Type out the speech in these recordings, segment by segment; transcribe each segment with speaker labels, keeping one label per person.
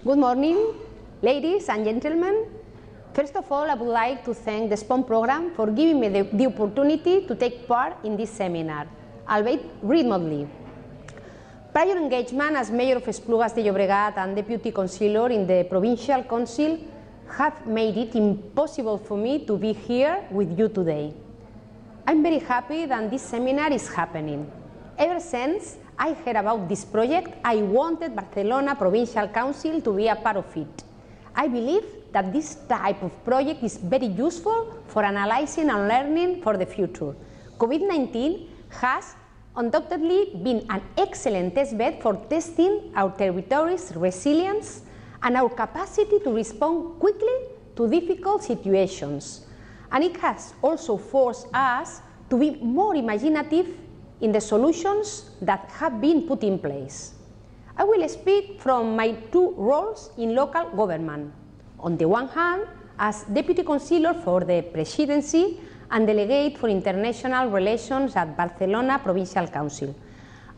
Speaker 1: Good morning, ladies and gentlemen. First of all, I would like to thank the ESPON program for giving me the opportunity to take part in this seminar, albeit remotely. Prior engagement as Mayor of Esplugues de Llobregat and Deputy Councillor in the Provincial Council have made it impossible for me to be here with you today. I'm very happy that this seminar is happening. Ever since I heard about this project, I wanted Barcelona Provincial Council to be a part of it. I believe that this type of project is very useful for analyzing and learning for the future. COVID-19 has undoubtedly been an excellent testbed for testing our territory's resilience and our capacity to respond quickly to difficult situations. And it has also forced us to be more imaginative in the solutions that have been put in place. I will speak from my two roles in local government. On the one hand, as Deputy Councillor for the Presidency and Delegate for International Relations at Barcelona Provincial Council,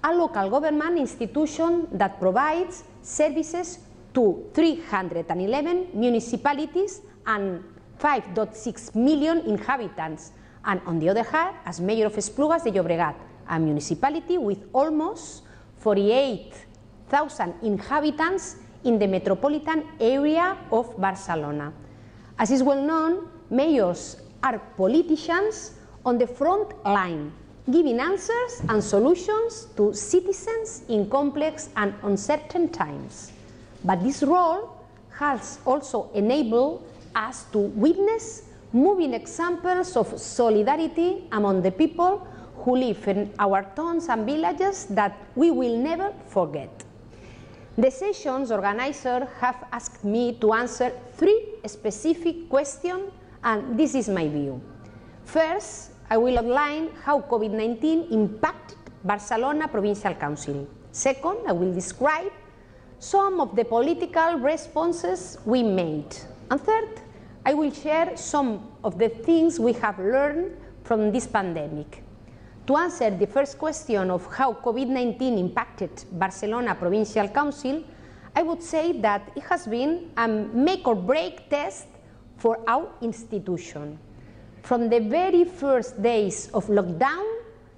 Speaker 1: a local government institution that provides services to 311 municipalities and 5.6 million inhabitants, and on the other hand, as Mayor of Esplugues de Llobregat, a municipality with almost 48,000 inhabitants in the metropolitan area of Barcelona. As is well known, mayors are politicians on the front line, giving answers and solutions to citizens in complex and uncertain times. But this role has also enabled us to witness moving examples of solidarity among the people who live in our towns and villages that we will never forget. The session's organizers have asked me to answer 3 specific questions, and this is my view. First, I will outline how COVID-19 impacted Barcelona Provincial Council. Second, I will describe some of the political responses we made. And third, I will share some of the things we have learned from this pandemic. To answer the first question of how COVID-19 impacted Barcelona Provincial Council, I would say that it has been a make-or-break test for our institution. From the very first days of lockdown,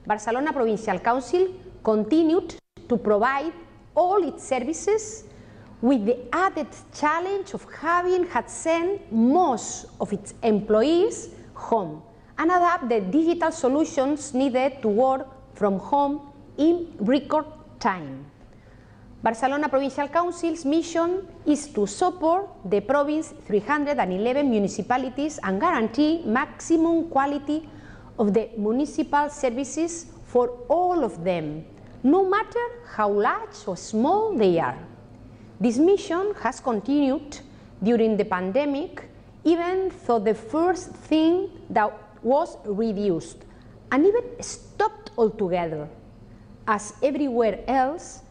Speaker 1: Barcelona Provincial Council continued to provide all its services with the added challenge of having had sent most of its employees home and adapt the digital solutions needed to work from home in record time. Barcelona Provincial Council's mission is to support the province's 311 municipalities and guarantee maximum quality of the municipal services for all of them, no matter how large or small they are. This mission has continued during the pandemic, even though the first thing that was reduced and even stopped altogether, as everywhere else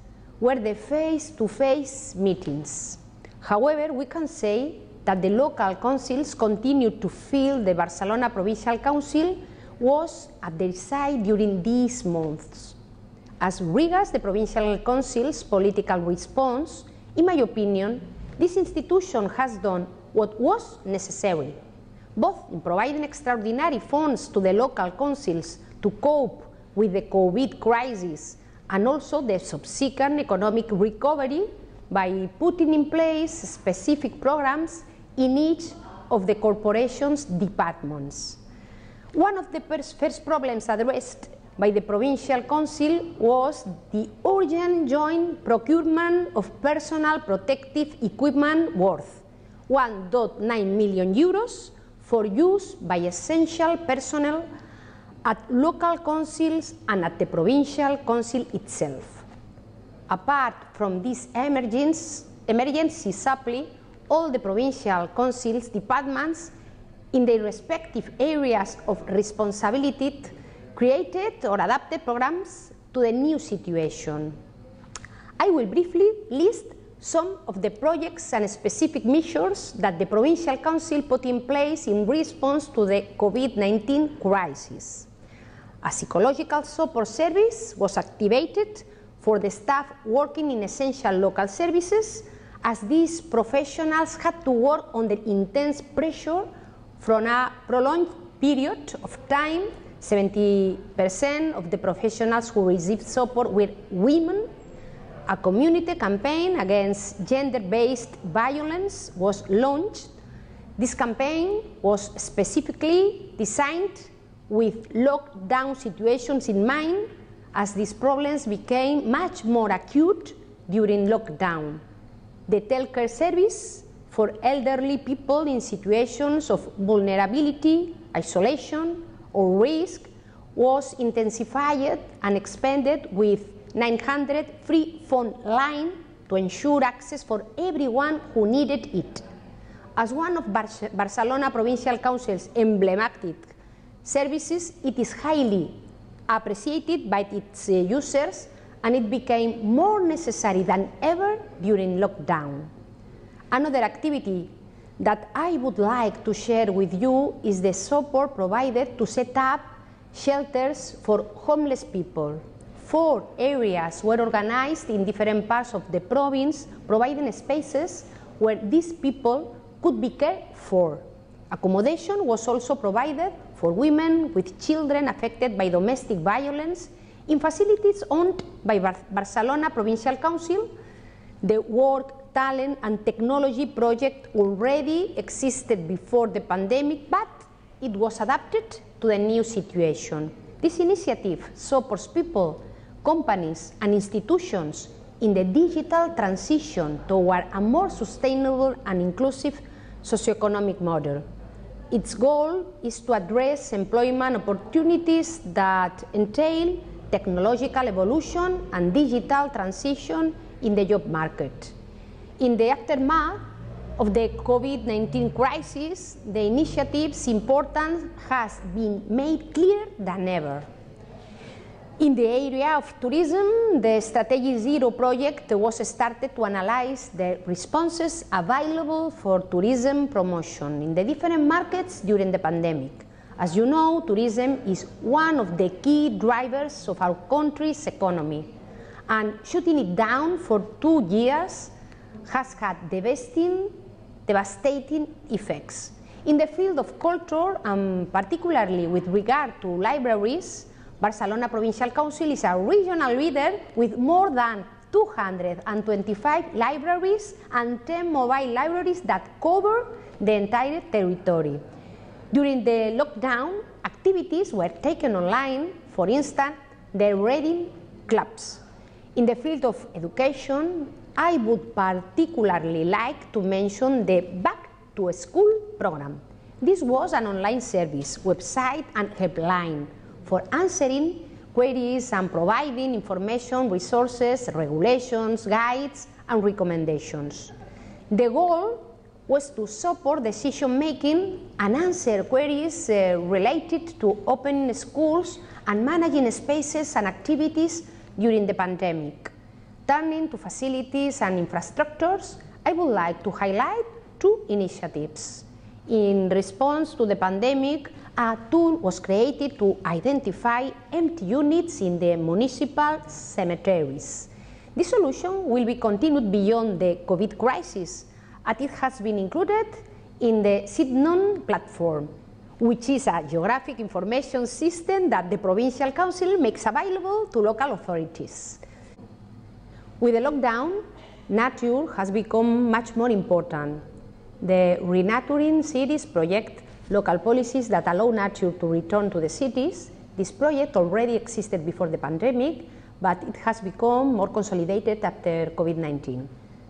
Speaker 1: were the face-to-face meetings. However, we can say that the local councils continued to feel the Barcelona Provincial Council was at their side during these months. As regards the Provincial Council's political response, in my opinion, this institution has done what was necessary, both in providing extraordinary funds to the local councils to cope with the COVID crisis and also the subsequent economic recovery by putting in place specific programs in each of the corporation's departments. One of the first problems addressed by the Provincial Council was the urgent joint procurement of personal protective equipment worth 1.9 million euros for use by essential personnel at local councils and at the Provincial Council itself. Apart from this emergency supply, all the Provincial Council's departments in their respective areas of responsibility created or adapted programs to the new situation. I will briefly list some of the projects and specific measures that the Provincial Council put in place in response to the COVID-19 crisis. A psychological support service was activated for the staff working in essential local services, as these professionals had to work under intense pressure from a prolonged period of time. 70% of the professionals who received support were women. A community campaign against gender-based violence was launched. This campaign was specifically designed with lockdown situations in mind, as these problems became much more acute during lockdown. The telecare service for elderly people in situations of vulnerability, isolation, or risk was intensified and expanded with 900 free phone lines to ensure access for everyone who needed it. As one of Barcelona Provincial Council's emblematic services, it is highly appreciated by its users, and it became more necessary than ever during lockdown. Another activity that I would like to share with you is the support provided to set up shelters for homeless people. 4 areas were organized in different parts of the province, providing spaces where these people could be cared for. Accommodation was also provided for women with children affected by domestic violence in facilities owned by Barcelona Provincial Council. The Work, Talent and Technology project already existed before the pandemic, but it was adapted to the new situation. This initiative supports people, companies and institutions in the digital transition toward a more sustainable and inclusive socioeconomic model. Its goal is to address employment opportunities that entail technological evolution and digital transition in the job market. In the aftermath of the COVID-19 crisis, the initiative's importance has been made clearer than ever. In the area of tourism, the Strategy Zero project was started to analyze the responses available for tourism promotion in the different markets during the pandemic. As you know, tourism is one of the key drivers of our country's economy, and shutting it down for 2 years has had devastating effects. In the field of culture, and particularly with regard to libraries, Barcelona Provincial Council is a regional leader with more than 225 libraries and 10 mobile libraries that cover the entire territory. During the lockdown, activities were taken online, for instance, the reading clubs. In the field of education, I would particularly like to mention the Back to School program. This was an online service, website and helpline for answering queries and providing information, resources, regulations, guides, and recommendations. The goal was to support decision-making and answer queries related to opening schools and managing spaces and activities during the pandemic. Turning to facilities and infrastructures, I would like to highlight 2 initiatives. In response to the pandemic, a tool was created to identify empty units in the municipal cemeteries. This solution will be continued beyond the COVID crisis, as it has been included in the Sidnon platform, which is a geographic information system that the Provincial Council makes available to local authorities. With the lockdown, nature has become much more important. The Renaturing Cities project, local policies that allow nature to return to the cities. This project already existed before the pandemic, but it has become more consolidated after COVID-19.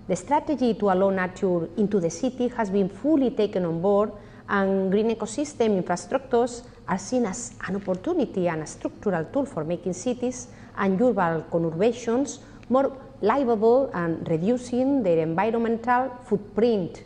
Speaker 1: The strategy to allow nature into the city has been fully taken on board, and green ecosystem infrastructures are seen as an opportunity and a structural tool for making cities and urban conurbations more livable and reducing their environmental footprint.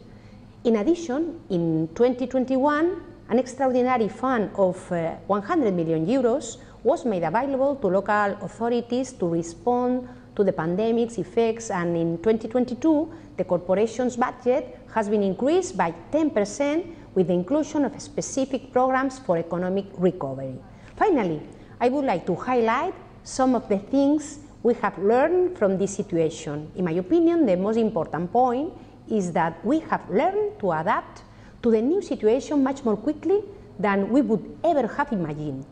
Speaker 1: In addition, in 2021, an extraordinary fund of 100 million euros was made available to local authorities to respond to the pandemic's effects, and in 2022, the corporation's budget has been increased by 10% with the inclusion of specific programs for economic recovery. Finally, I would like to highlight some of the things we have learned from this situation? In my opinion, the most important point is that we have learned to adapt to the new situation much more quickly than we would ever have imagined.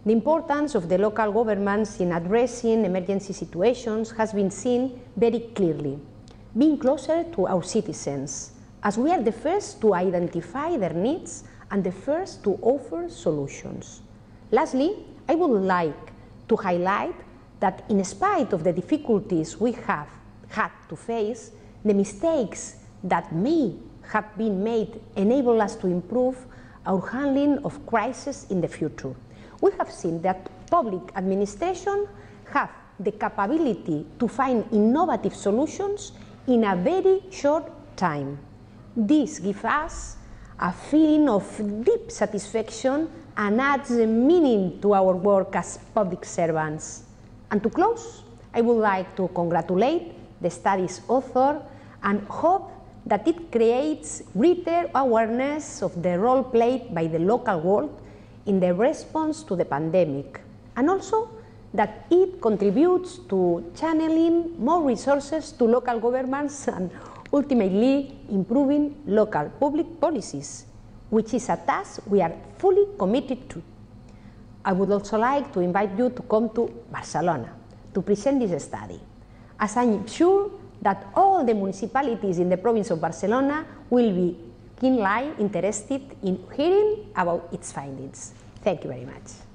Speaker 1: The importance of the local governments in addressing emergency situations has been seen very clearly, being closer to our citizens, as we are the first to identify their needs and the first to offer solutions. Lastly, I would like to highlight that in spite of the difficulties we have had to face, the mistakes that may have been made enable us to improve our handling of crises in the future. We have seen that public administration have the capability to find innovative solutions in a very short time. This gives us a feeling of deep satisfaction and adds meaning to our work as public servants. And to close, I would like to congratulate the study's author and hope that it creates greater awareness of the role played by the local world in the response to the pandemic, and also that it contributes to channeling more resources to local governments and ultimately improving local public policies, which is a task we are fully committed to. I would also like to invite you to come to Barcelona to present this study, as I'm sure that all the municipalities in the province of Barcelona will be keenly interested in hearing about its findings. Thank you very much.